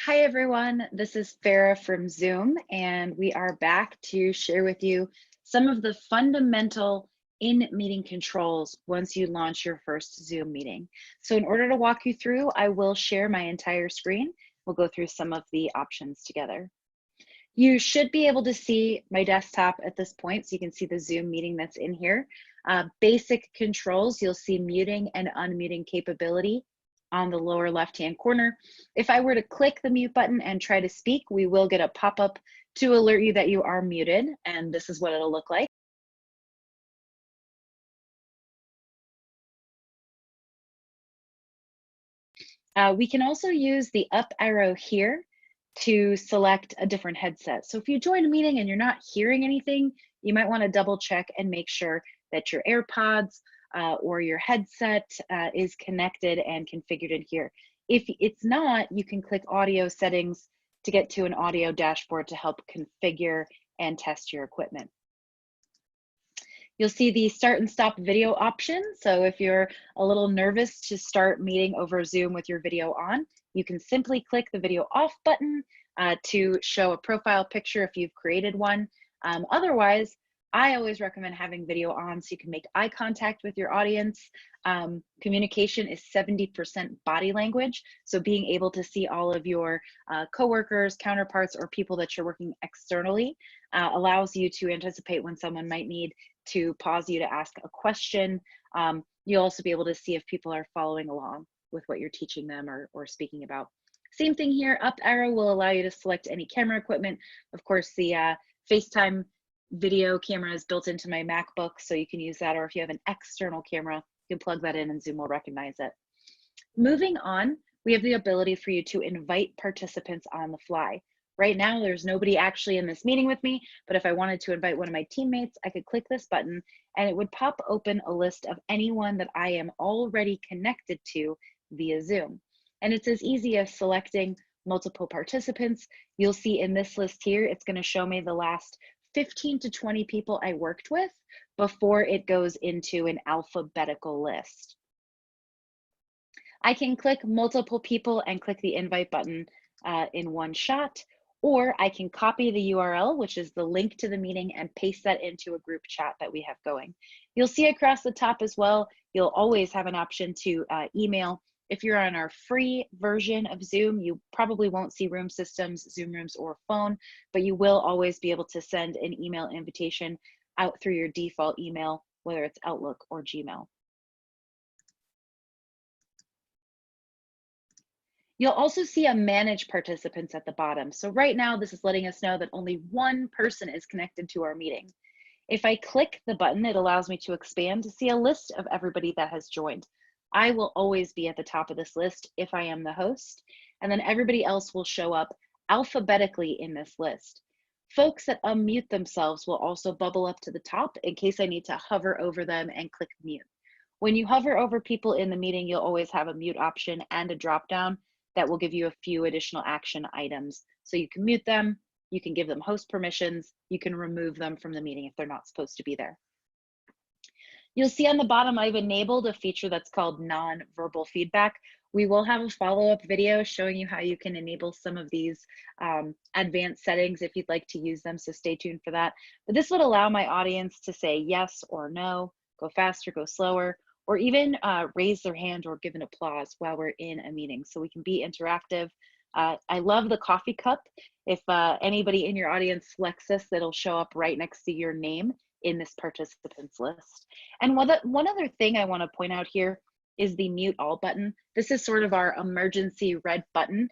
Hi everyone, this is Farah from Zoom, and we are back to share with you some of the fundamental in-meeting controls once you launch your first Zoom meeting. So in order to walk you through, I will share my entire screen. We'll go through some of the options together. You should be able to see my desktop at this point, so you can see the Zoom meeting that's in here. Basic controls, you'll see muting and unmuting capability on the lower left-hand corner. If I were to click the mute button and try to speak, we will get a pop-up to alert you that you are muted, and this is what it'll look like. We can also use the up arrow here to select a different headset. So if you join a meeting and you're not hearing anything, you might want to double check and make sure that your AirPods or your headset is connected and configured in here. If it's not, you can click audio settings to get to an audio dashboard to help configure and test your equipment. You'll see the start and stop video option. So if you're a little nervous to start meeting over Zoom with your video on, you can simply click the video off button to show a profile picture if you've created one. Otherwise, I always recommend having video on so you can make eye contact with your audience. Communication is 70% body language. So being able to see all of your coworkers, counterparts, or people that you're working externally allows you to anticipate when someone might need to pause you to ask a question. You'll also be able to see if people are following along with what you're teaching them or speaking about. Same thing here, up arrow will allow you to select any camera equipment. Of course, the FaceTime video camera is built into my MacBook, so you can use that, or if you have an external camera, you can plug that in and Zoom will recognize it. Moving on, we have the ability for you to invite participants on the fly. Right now, there's nobody actually in this meeting with me, but if I wanted to invite one of my teammates, I could click this button and it would pop open a list of anyone that I am already connected to via Zoom. And it's as easy as selecting multiple participants. You'll see in this list here, it's going to show me the last 15 to 20 people I worked with before it goes into an alphabetical list. I can click multiple people and click the invite button in one shot, or I can copy the URL, which is the link to the meeting, and paste that into a group chat that we have going. You'll see across the top as well, you'll always have an option to email. If you're on our free version of Zoom, you probably won't see room systems, Zoom rooms, or phone, but you will always be able to send an email invitation out through your default email, whether it's Outlook or Gmail. You'll also see a manage participants at the bottom. So right now, this is letting us know that only one person is connected to our meeting. If I click the button, it allows me to expand to see a list of everybody that has joined. I will always be at the top of this list if I am the host, and then everybody else will show up alphabetically in this list. Folks that unmute themselves will also bubble up to the top in case I need to hover over them and click mute. When you hover over people in the meeting, you'll always have a mute option and a drop down that will give you a few additional action items. So you can mute them, you can give them host permissions, you can remove them from the meeting if they're not supposed to be there. You'll see on the bottom, I've enabled a feature that's called non-verbal feedback. We will have a follow-up video showing you how you can enable some of these advanced settings if you'd like to use them, so stay tuned for that. But this would allow my audience to say yes or no, go faster, go slower, or even raise their hand or give an applause while we're in a meeting, so we can be interactive. I love the coffee cup. If anybody in your audience selects this, it'll show up right next to your name in this participants list. And one other thing I want to point out here is the mute all button. This is sort of our emergency red button.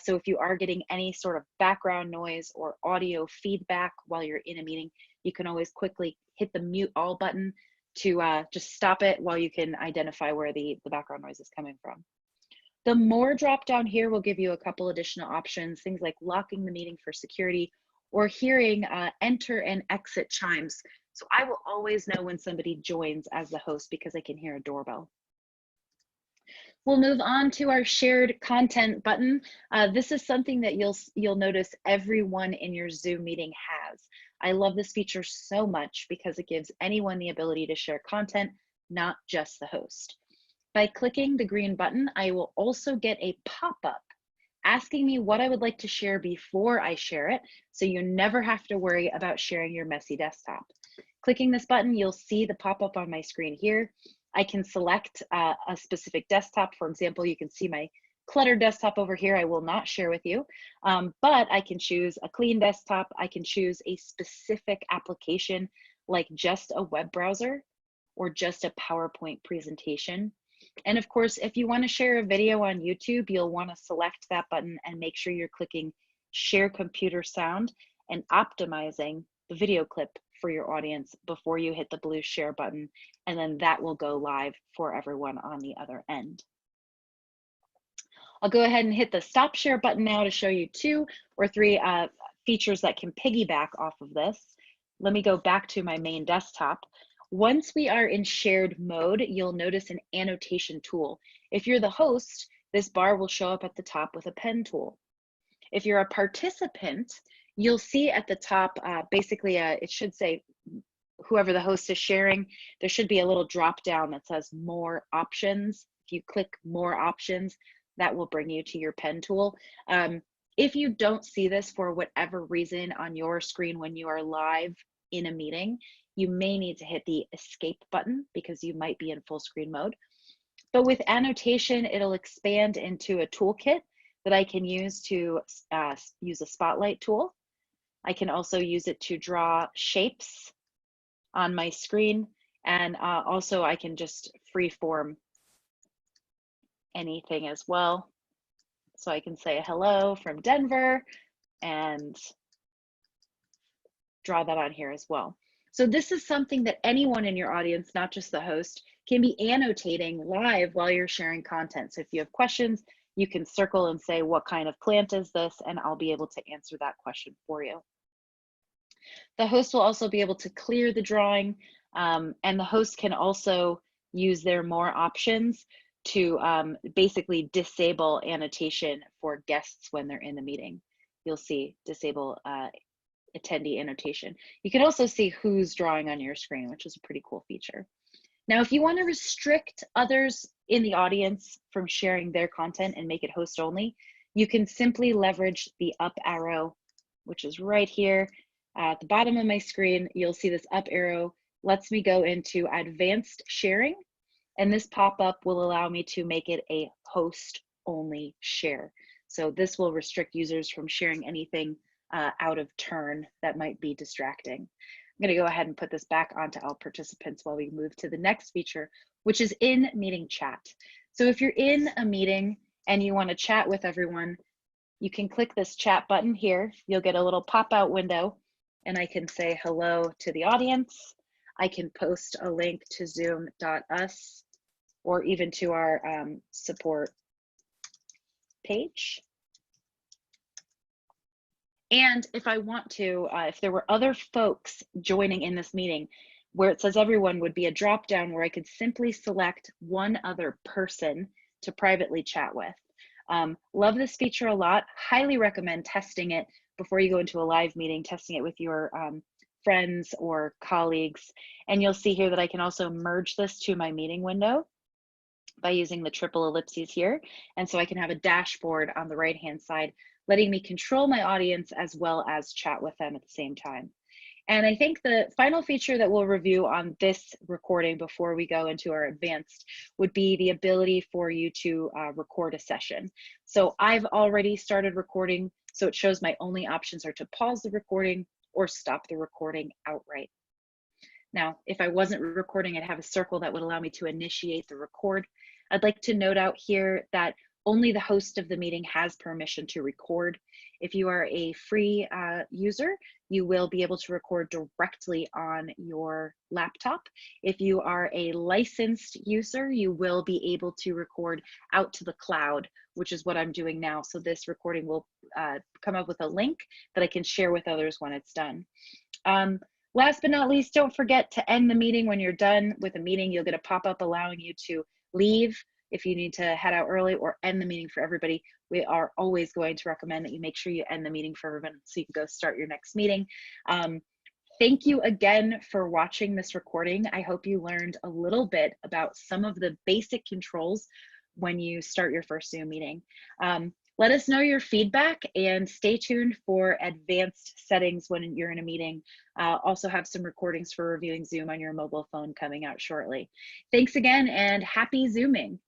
So if you are getting any sort of background noise or audio feedback while you're in a meeting, you can always quickly hit the mute all button to just stop it while you can identify where the background noise is coming from. The more drop down here will give you a couple additional options, things like locking the meeting for security or hearing enter and exit chimes. So I will always know when somebody joins as the host because I can hear a doorbell. We'll move on to our shared content button. This is something that you'll notice everyone in your Zoom meeting has. I love this feature so much because it gives anyone the ability to share content, not just the host. By clicking the green button, I will also get a pop-up asking me what I would like to share before I share it, so you never have to worry about sharing your messy desktop. Clicking this button, you'll see the pop-up on my screen here. I can select a specific desktop. For example, you can see my cluttered desktop over here. I will not share with you, but I can choose a clean desktop. I can choose a specific application, like just a web browser or just a PowerPoint presentation. And of course, if you want to share a video on YouTube, you'll want to select that button and make sure you're clicking share computer sound and optimizing the video clip for your audience before you hit the blue share button, and then that will go live for everyone on the other end. I'll go ahead and hit the stop share button now to show you 2 or 3 features that can piggyback off of this. Let me go back to my main desktop. Once we are in shared mode, you'll notice an annotation tool. If you're the host, this bar will show up at the top with a pen tool. If you're a participant, you'll see at the top, basically, it should say whoever the host is sharing, there should be a little drop down that says more options. If you click more options, that will bring you to your pen tool. If you don't see this for whatever reason on your screen when you are live in a meeting, you may need to hit the escape button because you might be in full screen mode. But with annotation, it'll expand into a toolkit that I can use to use a spotlight tool. I can also use it to draw shapes on my screen, and also I can just freeform anything as well. So I can say hello from Denver and draw that on here as well. So this is something that anyone in your audience, not just the host, can be annotating live while you're sharing content. So if you have questions, you can circle and say, what kind of plant is this? And I'll be able to answer that question for you. The host will also be able to clear the drawing, and the host can also use their more options to basically disable annotation for guests when they're in the meeting. You'll see disable attendee annotation. You can also see who's drawing on your screen, which is a pretty cool feature. Now, if you want to restrict others in the audience from sharing their content and make it host only, you can simply leverage the up arrow, which is right here at the bottom of my screen. You'll see this up arrow lets me go into advanced sharing, and this pop-up will allow me to make it a host only share. So this will restrict users from sharing anything out of turn that might be distracting. I'm going to go ahead and put this back onto all participants while we move to the next feature, which is in meeting chat. So if you're in a meeting and you want to chat with everyone, you can click this chat button here. You'll get a little pop-out window, and I can say hello to the audience. I can post a link to zoom.us or even to our support page. And if I want to, if there were other folks joining in this meeting, where it says everyone would be a drop down where I could simply select one other person to privately chat with. Love this feature a lot. Highly recommend testing it before you go into a live meeting, testing it with your friends or colleagues. And you'll see here that I can also merge this to my meeting window by using the triple ellipses here. And so I can have a dashboard on the right-hand side, letting me control my audience as well as chat with them at the same time. And I think the final feature that we'll review on this recording before we go into our advanced would be the ability for you to record a session. So I've already started recording, so it shows my only options are to pause the recording or stop the recording outright. Now, if I wasn't recording, I'd have a circle that would allow me to initiate the record. I'd like to note out here that only the host of the meeting has permission to record. If you are a free user, you will be able to record directly on your laptop. If you are a licensed user, you will be able to record out to the cloud, which is what I'm doing now. So this recording will come up with a link that I can share with others when it's done. Last but not least, don't forget to end the meeting. When you're done with a meeting, you'll get a pop-up allowing you to leave if you need to head out early, or end the meeting for everybody. We are always going to recommend that you make sure you end the meeting for everyone so you can go start your next meeting. Thank you again for watching this recording. I hope you learned a little bit about some of the basic controls when you start your first Zoom meeting. Let us know your feedback and stay tuned for advanced settings when you're in a meeting. Also have some recordings for reviewing Zoom on your mobile phone coming out shortly. Thanks again and happy Zooming.